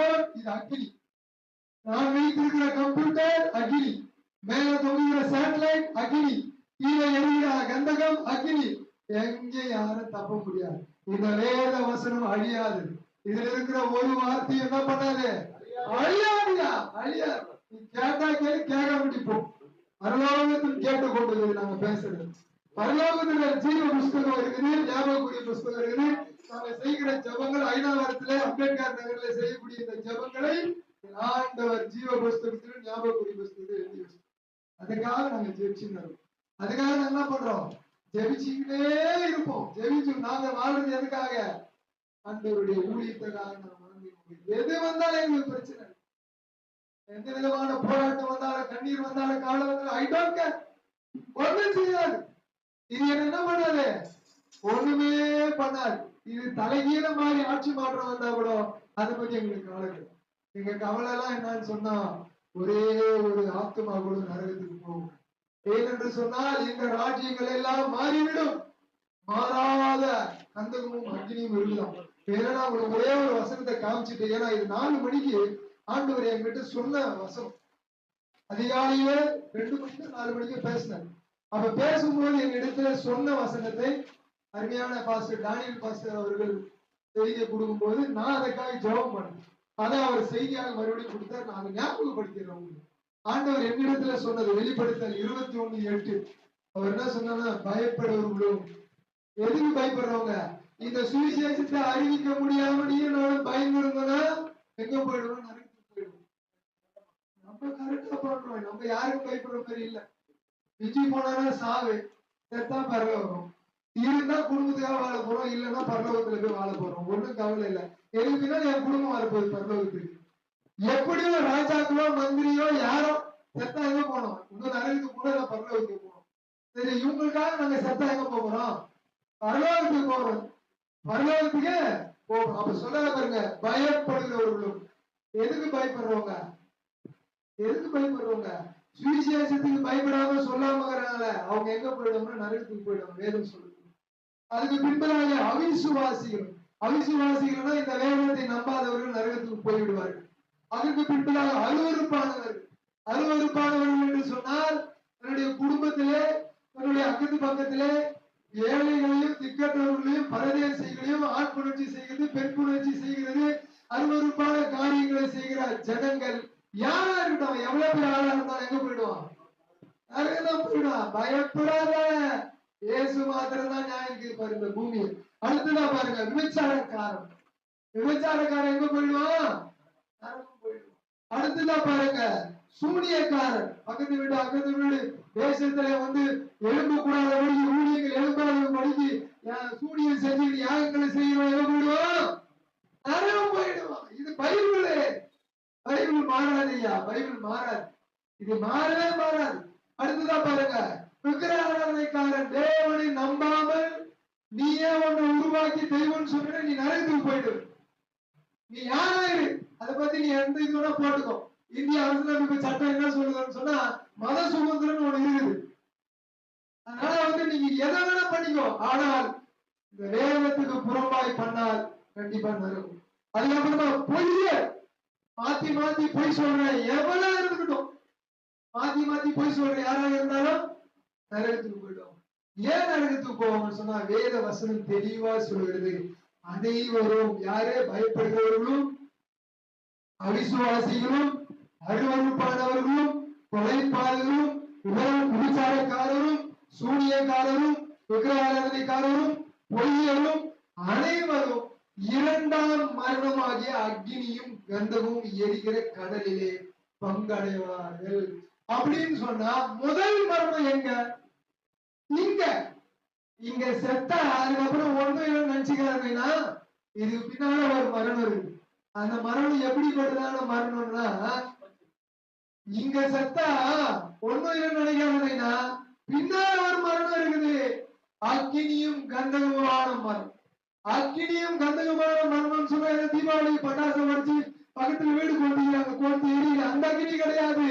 Cellphone இது அக்னி, நான் வைத்திருக்கிற கம்ப்யூட்டர் அக்னி, மேல தொங்குகிற சேட்டலைட் அக்னி, கீழே எரிகிற கந்தகம் அக்னி. எங்கே யாரும் தப்ப முடியாது. இந்த வேத வசனம் அழியாது. இதுல இருக்கிற ஒரு வார்த்தை என்ன பண்ணாது, அழியாதுயா, அழியாது. நீ கேட்டா கேளு, கேட்க முடிப்போம். பரலோகத்தில் கேட்டு கொண்டு நாங்க பேசுறது. பரலோகத்துல ஜீவ புஸ்தகம் இருக்குது, ஞாபகக்கூடிய புஸ்தகம் இருக்குது. நாங்க செய்கிற ஜபங்கள் ஐநாவரத்துல அம்பேத்கர் நகர்ல செய்யக்கூடிய இந்த ஜபங்களை ஆண்டவர் ஜீவ புஸ்தகத்திலும் ஞாபகக்கூடிய புஸ்தகத்தில் எழுதி வச்சு, அதுக்காக நாங்க ஜெபிச்சுக்கிறோம். அதுக்காக நாங்க என்ன பண்றோம், ஜெபிச்சுக்கிட்டே இருப்போம். ஜெபிச்சு நாங்க வாழ்றது எதுக்காக, ஆண்டவருடைய ஊழியத்துக்காக. நாங்க எது வந்தாலும் எங்களுக்கு பிரச்சனை, எந்த விதமான போராட்டம் வந்தாலும், கண்ணீர் வந்தாலும், காலம் வந்தாலும், ஐ டோன்ட் கேர், ஒண்ணும் செய்யாது. இது என்ன பண்ணாது, ஒண்ணுமே பண்ணாது. இது தலைகீழ மாதிரி ஆட்சி மாற்றம் வந்தா கூட அதை பத்தி எங்களுக்கு கவலை. எங்க கவலை எல்லாம் என்னன்னு சொன்னா, ஒரே ஒரு ஆத்மா கூட நரகத்துக்கு போகும். ஏனென்று சொன்னால் இந்த ராஜ்யங்கள் எல்லாம் மாறிவிடும். மாறாத கந்தகமும் அக்னியும் இருக்குதான். ஏன்னா உங்களுக்கு ஒரே ஒரு வசனத்தை காமிச்சுட்டு, ஏன்னா இது 4 மணிக்கு ஆண்டவர் என்கிட்ட சொன்ன வசனம். அதிகாலையில 2 மணிக்கு 4 மணிக்கு பேசினார். அப்ப பேசும்போது எங்க இடத்துல சொன்ன வசனத்தை அருமையான பாஸ்டர் டானியல் பாஸ்டர் அவர்கள் செய்தியை கொடுக்கும் போது நான் அதற்காக ஜெபம் பண்ணேன். அதை அவர் செய்தியாக மறுபடியும் கொடுத்தார். நான் அதை ஞாபகப்படுத்திடுறேன். ஆண்டவர் என்னிடத்துல சொன்னது வெளிப்படுத்தல் 21:8. அவர் என்ன சொன்னா, பயப்படுவர்களும், எதுக்கு பயப்படுறவங்க, இந்த சுவிசேஷத்தை அறிவிக்க முடியாம நீங்களும் பயந்துருந்தோம்னா எங்க போயிடுவோம், நரகத்துக்கு போயிடுவோம். நம்ம கரெக்டா பண்றோம், நம்ம யாருக்கும் பயப்படுற மாதிரி இல்ல. மிஞ்சி போனா சாவு, செத்தா பரலோகம், இருந்தா குடும்பத்துக்காக வாழ போறோம், இல்லைன்னா பரலோகத்துல போய் வாழ போறோம். ஒண்ணும் கவலை இல்லை. எதுக்குன்னா என் குடும்பம் வரப்போகுது பரலோகத்துக்கு. எப்படியோ ராஜாக்களோ மந்திரியோ யாரோ செத்தா எங்க போனோம், இன்னும் நரகத்துக்கு கூட நான் பரலோகத்துக்கு போனோம். சரி, இவங்களுக்காக நாங்க செத்தா எங்க போகிறோம், பரலோகத்துக்கு போறோம். பரலோகத்துக்கு போறோம். அப்ப சொல்ல பாருங்க, பயப்படுகிறவர்களும். எதுக்கு பயப்படுறவங்க, எதுக்கு பயப்படுறவங்க, சுவிசேஷத்துக்கு பயப்படாம சொல்லாமங்கிறனால அவங்க எங்க போயிடுவாங்க, நரகத்துக்கு போயிடுவாங்க. வேதம் சொல்லுது. அதுக்கு பின்பதாக அவிசுவாசிகள், அவிசுவாசிகள்னா இந்த வேதத்தை நம்பாதவர்கள் நரகத்துக்கு போய்விடுவார்கள். அதற்கு பின்பதாக அருவருப்பானவர்கள். அருவருப்பானவர்கள் என்று சொன்னால் தன்னுடைய குடும்பத்திலே, தன்னுடைய அக்கத்து பக்கத்திலே ஏழைகளையும் திக்கற்றவர்களையும் பரதேசிகளையும் ஆட்புணர்ச்சி செய்கிறது, பெண் புணர்ச்சி செய்கிறது, அருவருப்பான காரியங்களை செய்கிற ஜனங்கள் யாரா இருக்கட்டும், எவ்வளவு பேர் ஆளா இருந்தாலும் எங்க போயிடுவான், நரகம் போயிடுவான். பயப்படாத, இயேசு மாத்திரம் தான் நியாயம் இருப்பாரு இந்த பூமியில். அடுத்ததான் பாருங்க, விபச்சாரக்காரன். விபச்சாரக்காரன் எங்க போயிடுவான், நரகம் போயிடுவான். அடுத்ததான் பாருங்க, சூனியக்காரன். பக்கத்து வீடு அக்கத்து வீடு தேசத்துல வந்து எழும்ப கூடாதபடி, ஊழியர்கள் எழும்பாதபடிக்கு சூனியம் செஞ்சு யாகங்களை செய்யறோம், எங்க போயிடுவான், நரகம் போயிடுவான். இது பைபிள், பைபிள் மாறாதையா, பைபிள் மாறாது, இது மாறவே மாறாது. அடுத்ததான் பாருங்க, விக்கிரகாராதனைக்காரன். தேவனை நம்பாமல் நீயே ஒண்ணு உருவாக்கி தெய்வம்னு சொன்ன நீ நரகத்துக்கு போயிடு. நீ யாராயிரு, அதை பத்தி நீ எந்த இதோட போட்டுக்கோ. இந்திய அரசியலமைப்பு சட்டம் என்ன சொல்லுதுன்னு சொன்னா, மத சுதந்திரம் ஒண்ணு இருக்குது. அதனால வந்து நீங்க எதை வேணா பண்ணிக்கோ, ஆனால் இந்த வேதத்துக்கு புறம்பாய் பண்ணால் கண்டிப்பா நரகம். அதுக்கப்புறமா பொய்ய மாத்தி மாத்தி பொய் சொல்றேன் எவ்வளவு இருக்கட்டும், மாத்தி மாத்தி பொய் சொல்ற யாராக இருந்தாலும் நரகத்துக்கு போயிடும். ஏன் நரகத்துக்கு போவாங்கன்னு சொன்னா, வேத வசனம் தெளிவா சொல்கிறது, அனைவரும் யாரே பயப்படுகிறவர்களும், அவிசுவாசிகளும், அருவருப்பானவர்களும், கொலைப்பாளர்களும், விபச்சாரக்காரரும், சூனியக்காரரும், விக்கிரகாராதனைக்காரரும், பொய்யரும் அனைவரும் 2ஆம் மரணமாகிய அக்னியும் கந்தமும் எரிகிற கடலிலே பங்கடைவார்கள். அப்படின்னு சொன்னா முதல் மரணம் எங்க, இங்க. இங்க செத்தா அதுக்கப்புறம் ஒண்ணும் இல்லைன்னு நினைச்சுக்கிறாங்கன்னா, இதுக்கு பின்னால ஒரு மரணம் இருக்கு. அந்த மரணம் எப்படிப்பட்டதான மரணம்னா, இங்க செத்தா ஒண்ணும் இல்லைன்னு நினைக்காதீங்கன்னா பின்னால ஒரு மரணம் இருக்குது, அக்கினியும் கந்தகமான மரணம். அக்கினியும் கந்தகமான மரணம் சொன்னா தீபாவளி பட்டாசு வச்சு பக்கத்துல வீடு கொண்டு கோர்த்து எரியுது, அந்த அக்கினி கிடையாது.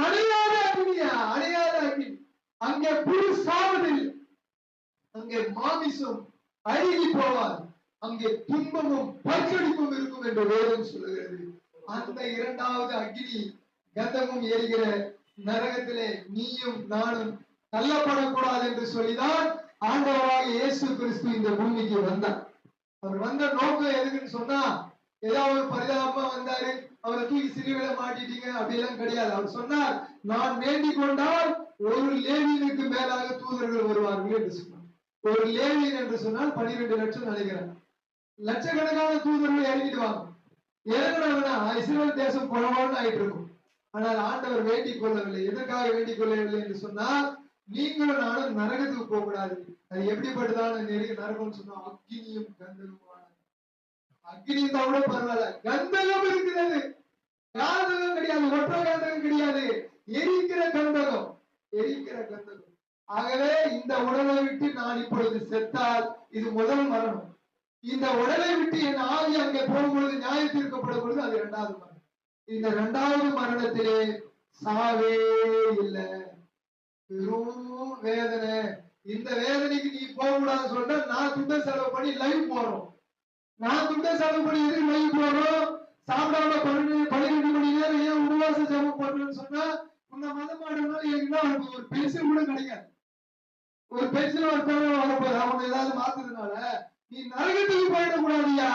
அணையாத அக்கினியா, அணையாத அக்கினி. அங்கே புது சாவதில், அங்கே மாமிசம் அழுகி போவார், அங்கே துன்பமும் பற்கடிப்பும் இருக்கும் என்று வேதம் சொல்லுகிறது. அந்த இரண்டாவது அக்கினி கந்தமும் எரிகிற நரகத்திலே நீயும் நானும் தள்ளப்படக்கூடாது என்று சொல்லிதான் ஆண்டவராக இயேசு கிறிஸ்து இந்த பூமிக்கு வந்தார். அவர் வந்த நோக்கம் எதுக்குன்னு சொன்னா, ஏதாவது ஒரு பரிதாபமா வந்தாரு, அவரை தூக்கி சிலுவையில மாட்டிட்டீங்க அப்படி எல்லாம் கிடையாது. அவர் சொன்னார், நான் வேண்டிக் கொண்டால் ஒரு லேவியனுக்கு மேலாக தூதர்கள் வருவார்கள் என்று சொன்னார். ஒரு லேவியன் என்று சொன்னால் 12 லட்சம் நினைக்கிறேன், லட்சக்கணக்கான தூதர்கள் இறங்கிடுவாங்க. இறங்கினா இஸ்ரேல் தேசம் புலவான்னு ஆயிட்டு இருக்கும். ஆனால் ஆண்டவர் வேண்டிக் கொள்ளவில்லை. எதற்காக வேண்டிக் கொள்ளவில்லை என்று சொன்னால், நீங்களும் நானும் நரகத்துக்கு போக கூடாது. அது எப்படிப்பட்டதான நரகம் சொன்னா, அக்கினியும் கந்தகமான. அக்கினியும் தான் கூட பரவாயில்ல, கந்தகம் இருக்கிறது. காந்தகம் கிடையாது, ஒற்றை கந்தகம் கிடையாது, எரிக்கிற கந்தகம், எரிக்கிற கந்தகம். ஆகவே இந்த உடலை விட்டு நான் இப்பொழுது செத்தால் இது முதல் மரணம். இந்த உடலை விட்டு என் ஆவி அங்கே போகும்பொழுது, நியாய தீர்க்கப்படும் பொழுது அது இரண்டாவது மரணம். இந்த இரண்டாவது மரணத்திலே சாவே இல்லை, பெரும் வேதனை. இந்த வேதனைக்கு நீ போக கூடாதுன்னு சொல்லிட்டு நான் துட்ட செலவு பண்ணி லைவ் போறோம். நான் துட்ட செலவு பண்ணி எதுக்கு லைவ் போறோம்? சாப்பிடாம 12 மணி நேரம் ஏன் உபவாச ஜெபம் பண்றேன்னு சொன்னா, உன்னை மதமாடுனால எனக்கு ஒரு பென்சில் கூட கிடைக்காது. ஒரு பென்சில் ஒரு பேரும் வரப்போது அவங்க ஏதாவது மாத்துறதுனால நீ நரகத்துக்கு போயிடக்கூடாதியா.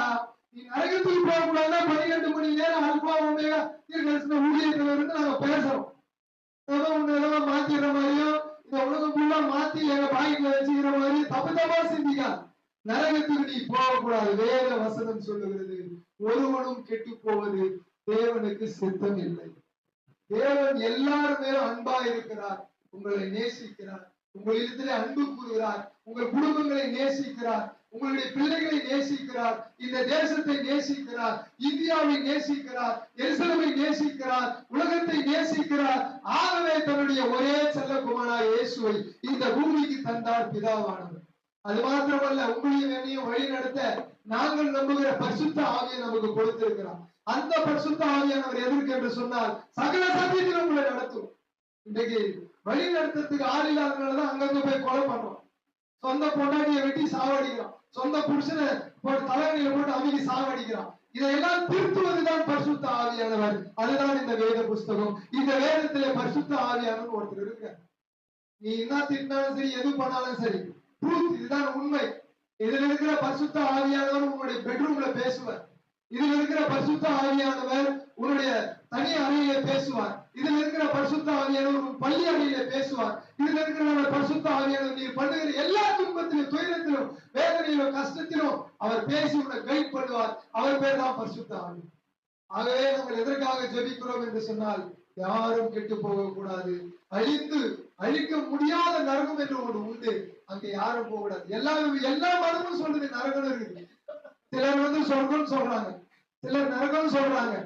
நீ நரகத்துக்கு போகக்கூடாதுன்னா 12 மணி நேரம் அல்பா ஒமேகா தீர்க்கதரிசன ஊழியத்துல இருந்து நாங்க பேசுறோம். உன்னை மாத்திடுற மாதிரியும் இந்த உலகம் ஃபுல்லா மாத்தி எங்க பாக்கெட்ல வச்சுக்கிற மாதிரி தப்பு தப்பா சிந்திக்கா. நரகத்துக்கு நீ போகக்கூடாது. வேத வசனம் சொல்லுகிறது, ஒருவனும் கெட்டு போவது தேவனுக்கு சித்தம் இல்லை. தேவன் எல்லாருமே அன்பா இருக்கிறார், உங்களை நேசிக்கிறார், உங்களிடத்திலே அன்பு கூறுகிறார், உங்கள் குடும்பங்களை நேசிக்கிறார், உங்களுடைய பிள்ளைகளை நேசிக்கிறார், இந்த தேசத்தை நேசிக்கிறார், இந்தியாவை நேசிக்கிறார், எருசலேமை நேசிக்கிறார், உலகத்தை நேசிக்கிறார். ஆகவே தன்னுடைய ஒரே செல்லகுமாரனான இயேசுவை இந்த பூமிக்கு தந்தார் பிதாவானவர். அது மாத்திரமல்ல, உங்களையும் என்னையும் வழி நடத்த நாங்கள் நம்புகிற பரிசுத்த ஆவியை நமக்கு கொடுத்திருக்கிறார். அந்த பரிசுத்த ஆவியானவர் எதற்கு என்று சொன்னால், சகல சத்தியத்தில் உங்களை நடத்தும். இன்றைக்கு வழி நடத்துறதுக்கு ஆள் இல்லாதனாலதான் அங்கங்க போய் கொலை பண்றோம், சொந்த பொண்டாட்டியை வெட்டி சாவடிக்கிறோம், சொந்த புருஷனை போட்டு தலைவலியில போட்டு அமைக்கி சாவடிக்கிறான். இதையெல்லாம் திருத்துவதுதான் பரிசுத்த ஆவியானவர். அதுதான் இந்த வேத புஸ்தகம். இந்த வேதத்திலே பரிசுத்த ஆவியானவர் ஒருத்தர் இருக்க. நீ என்ன திட்டினாலும் சரி, எது பண்ணாலும் சரி, ட்ரூத், இதுதான் உண்மை. இதுல இருக்கிற பரிசுத்த ஆவியானவர் உங்களுடைய பெட்ரூம்ல பேசுவார். இதுல இருக்கிற பரிசுத்த ஆவியானவர் உன்னுடைய தனி அறையில பேசுவார். இதுல இருக்கிற பரிசுத்த ஆவியானவர் பள்ளி அறையில பேசுவார். இதுல இருக்கிற பரிசுத்த ஆவியானவர் நீ பண்ணுகிற எல்லா துன்பத்திலும், துயரத்திலும், வேதனையிலும், கஷ்டத்திலும் அவர் பேசி உன்னை கைட் பண்ணுவார். அவர் பேர் தான் பரிசுத்த ஆவி. ஆகவே நாங்கள் எதற்காக ஜெபிக்கிறோம் என்று சொன்னால், யாரும் கெட்டு போக கூடாது. அழிக்க முடியாத நரகம் என்று ஒன்று உண்டு, அங்க யாரும் போக கூடாது. எல்லா மதமும் சொல்லுது நரகம் இருக்குது. சிலர் சொர்க்கம் சொல்றாங்க, சிலர் நரகம் சொல்றாங்க.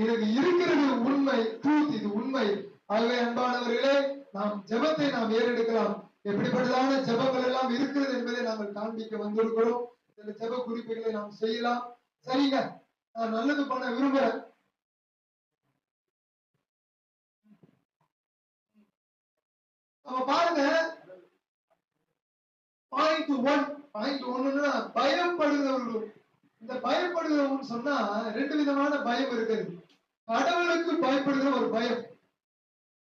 இதுக்கு இருக்கிறது உண்மை, ட்ரூத், இது உண்மை. ஆகவே அன்பானவர்களே, நாம் ஜெபத்தை நாம் ஏறெடுக்கலாம். எப்படிப்பட்டதான ஜெபங்கள் எல்லாம் இருக்கிறது என்பதை நாங்கள் காண்பிக்க வந்திருக்கிறோம். சில ஜெப குறிப்புகளை நாம் செய்யலாம். சரிங்க, நான் நல்லது பண்ண விரும்புறேன். நம்ம பாருங்க, பாயிண்ட் ஒன்னுன்னா பயப்படுகிறவர்கள். இந்த பயப்படுகிறவங்க சொன்னா ரெண்டு விதமான பயம் இருக்குது. கடவுளுக்கு பயப்படுகிற ஒரு பயம்,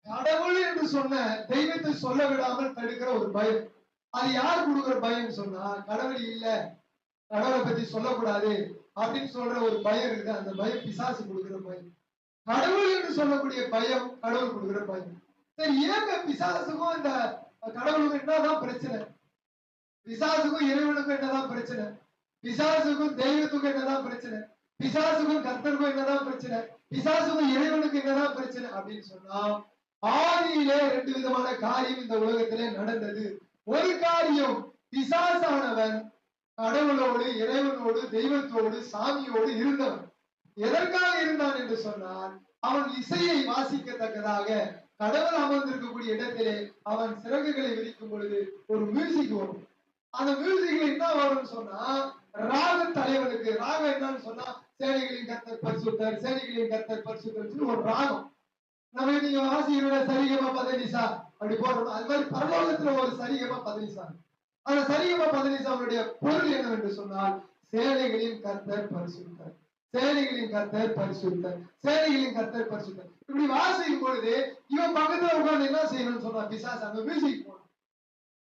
கடவுள் என்று சொன்ன தெய்வத்தை சொல்ல விடாமல் தடுக்கிற ஒரு பயம். அது யார் கொடுக்கிற பயம் சொன்னா, கடவுள் இல்ல, கடவுளை பத்தி சொல்லக்கூடாது அப்படின்னு சொல்ற ஒரு பயம் இருக்குது. அந்த பயம் பிசாசு கொடுக்கிற பயம். கடவுள் என்று சொல்லக்கூடிய பயம் கடவுள் கொடுக்கிற பயம். சரி, ஏங்க பிசாசுக்கும் இந்த கடவுளுக்கும் என்னதான் பிரச்சனை? பிசாசுக்கும் இறைவனுக்கும் என்னதான் பிரச்சனை? பிசாசுக்கும் தெய்வத்துக்கும் என்னதான் பிரச்சனை? பிசாசுக்கும் கர்த்தருக்கும் என்னதான் பிரச்சனை? பிசாசுக்கும் இறைவனுக்கு என்னதான் பிரச்சனை அப்படின்னு சொன்னா, ஆதியிலே ரெண்டு விதமான காரியம் இந்த உலகத்திலே நடந்தது. ஒரு காரியம், பிசாசானவன் கடவுளோடு, இறைவனோடு, தெய்வத்தோடு, சாமியோடு இருந்தவன். எதற்காக இருந்தான் என்று சொன்னால், அவன் இசையை வாசிக்கத்தக்கதாக கடவுள் அமர்ந்திருக்கக்கூடிய இடத்திலே அவன் சிறகுகளை விரிக்கும் பொழுது ஒரு மியூசிக் வரும். அந்த மியூசிக்ல என்ன வரும்னு சொன்னா, ராக தலைவனுக்கு, ராகம் என்னன்னு சொன்னா, சேனைகளின் கர்த்தர் பரிசுத்தர், சேனைகளின் கர்த்தர் பரிசுத்தர் ஒரு ராகம். நம்ம நீங்க வாசிக்கிற சரிகமா பதனிசா அப்படி போடுறோம். அது மாதிரி பரலோகத்துல ஒரு சரிகமா பதனிசா. அந்த சரிகமா பதனிசாவுடைய பொருள் என்னவென்று சொன்னால், சேனைகளின் கர்த்தர் பரிசுத்தர், சேனைகளின் கர்த்தர் பரிசுத்தர், சேனைகளின் கர்த்தர் பரிசுத்தர். இப்படி வாசிக்கும் பொழுது இவன் பக்கத்துல உட்கார்ந்து என்ன செய்யணும்னு சொன்னா பிசாசு அந்த மியூசிக் போடும்.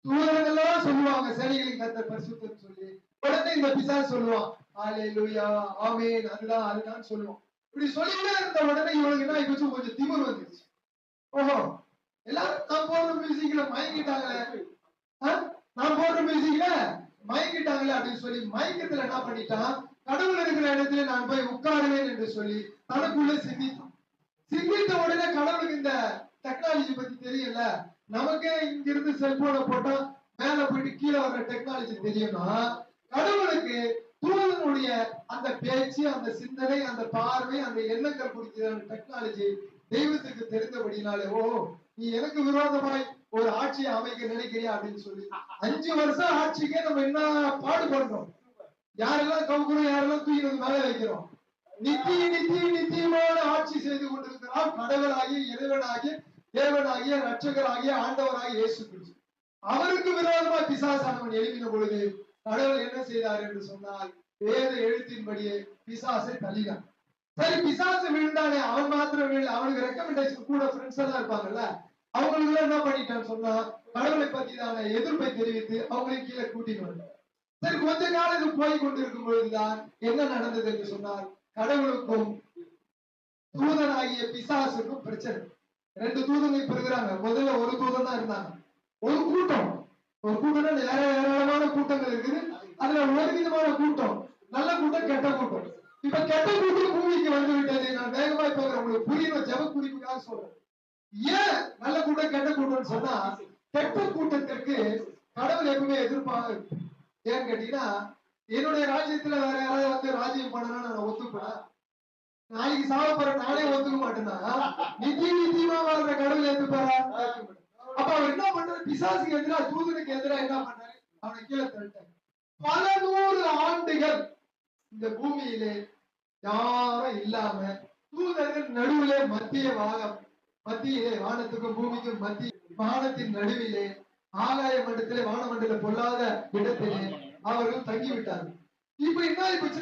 தூதர்கள்லாம் சொல்லுவாங்க சேனைகளின் கர்த்தர் பரிசுத்தர் சொல்லி, உடனே இந்த பிசாசு சொல்லுவான் ஹalleluya ஆமென் அதுதான் சொல்லுவான். இப்படி சொல்லிட்டே இருந்த உடனே இவனுக்கு என்ன ஆயிடுச்சு, கொஞ்சம் திமிர் வந்துருச்சு. ஓஹோ எல்லாரும் நான் போடுற மியூசிக்ல மயங்கிட்டாங்களே, நான் போடுற மியூசிக்ல மயங்கிட்டாங்களே அப்படின்னு சொல்லி மயக்கத்துல என்ன பண்ணிட்டான், கடவுள் இருக்கிற இடத்துல நான் போய் உட்காருவேன் என்று சொல்லி தனக்குள்ள சிந்தித்தான். சிந்தித்த உடனே கடவுளுக்கு இந்த டெக்னாலஜி பத்தி தெரியல, நமக்கே இங்க இருந்து செல்போனை போட்டா மேல போயிட்டு கீழே வர்ற டெக்னாலஜி தெரியும்னா, கடவுளுக்கு தூதனுடைய அந்த பேச்சு, அந்த சிந்தனை, அந்த பார்வை, அந்த எண்ணங்கள் குறித்த டெக்னாலஜி தெய்வத்துக்கு தெரிந்தபடினாலே, ஓ நீ எனக்கு விரோதமாய் ஒரு ஆட்சியை அமைக்க நினைக்கிறியா அப்படின்னு சொல்லி 5 வருஷம் ஆட்சிக்கே நம்ம என்ன பாடுபடுறோம், யாரெல்லாம் கவுக்குறோம், யாரெல்லாம் தூக்கி மேல வைக்கிறோம். நித்தியமான ஆட்சி செய்து கொண்டிருக்கிறார் கடவுளாகிய இறைவனாகிய தேவனாகிய ரட்சகராகிய ஆண்டவராகிய இயேசு கிறிஸ்து. அவருக்கு விரோதமா பிசாசானவன் எழுப்பின பொழுது கடவுள் என்ன செய்தார் என்று சொன்னால், வேத எழுத்தின்படியே பிசாசை தள்ளினார். சரி பிசாசு விழுந்தானே, அவன் மாத்திரம் விழு, அவனுக்கு ரெக்கமெண்டேஷன் கூட ஃப்ரெண்ட்ஸ் எல்லாம் இருப்பாங்கல்ல, அவங்களுக்கு என்ன பண்ணிட்டான்னு சொன்னா கடவுளை பத்திதான எதிர்ப்பை தெரிவித்து அவங்களை கீழே கூட்டிட்டு வந்தார். சரி கொஞ்ச காலம் இது போய் கொண்டிருக்கும் பொழுதுதான் என்ன நடந்தது என்று சொன்னால், கடவுளுக்கும் தூதனாகிய பிசாசுக்கும் பிரச்சனை. 2 தூதனை பெறுகிறாங்க. முதல்ல ஒரு தூதன் தான் இருந்தாங்க. ஒரு கூட்டம் ஏராளமான கூட்டங்கள் இருக்குது. அதுல ஒரு விதமான கூட்டம், நல்ல கூட்டம் கெட்ட கூட்டம். இப்ப கெட்ட கூட்டம் பூமிக்கு வந்து விட்டது. நான் வேகமாய் போகிறேன், உங்களுக்கு புரியுற ஜெப குறிப்புக்காக சொல்றேன். ஏன் நல்ல கூட்டம் கெட்ட கூட்டம்னு சொன்னா, கெட்ட கூட்டத்திற்கு கடவுள் எப்பவுமே எதிர்ப்பாக. ஏன்னு கேட்டீங்கன்னா, என்னுடைய ராஜ்யத்துல வேற யாராவது வந்து ராஜ்யம் பண்ணணும்னு நான் ஒத்துப்பேன். நாளைக்கு சாவ போற நானே ஒத்துக்க மாட்டேன்னா நித்தியமா வாழ்ற கடவுள் ஏத்துப்பாரா? அப்ப அவர் என்ன பண்றாரு, பிசாசுக்கு எதிராக தூதனுக்கு எதிராக என்ன பண்றாரு, அவனை கீழே தள்ளிட்டாரு. பல 100 ஆண்டுகள் இந்த பூமியிலே யாரும் இல்லாம தூதர்கள் நடுவிலே மத்தியிலே வானத்துக்கும் பூமிக்கும் மத்திய வானத்தின் நடுவிலே ஆகாய மண்டலத்திலே வானமண்டல பொல்லாத இடத்திலே அவர்கள் தங்கிவிட்டார்கள். இப்ப என்ன ஆயிடுச்சு,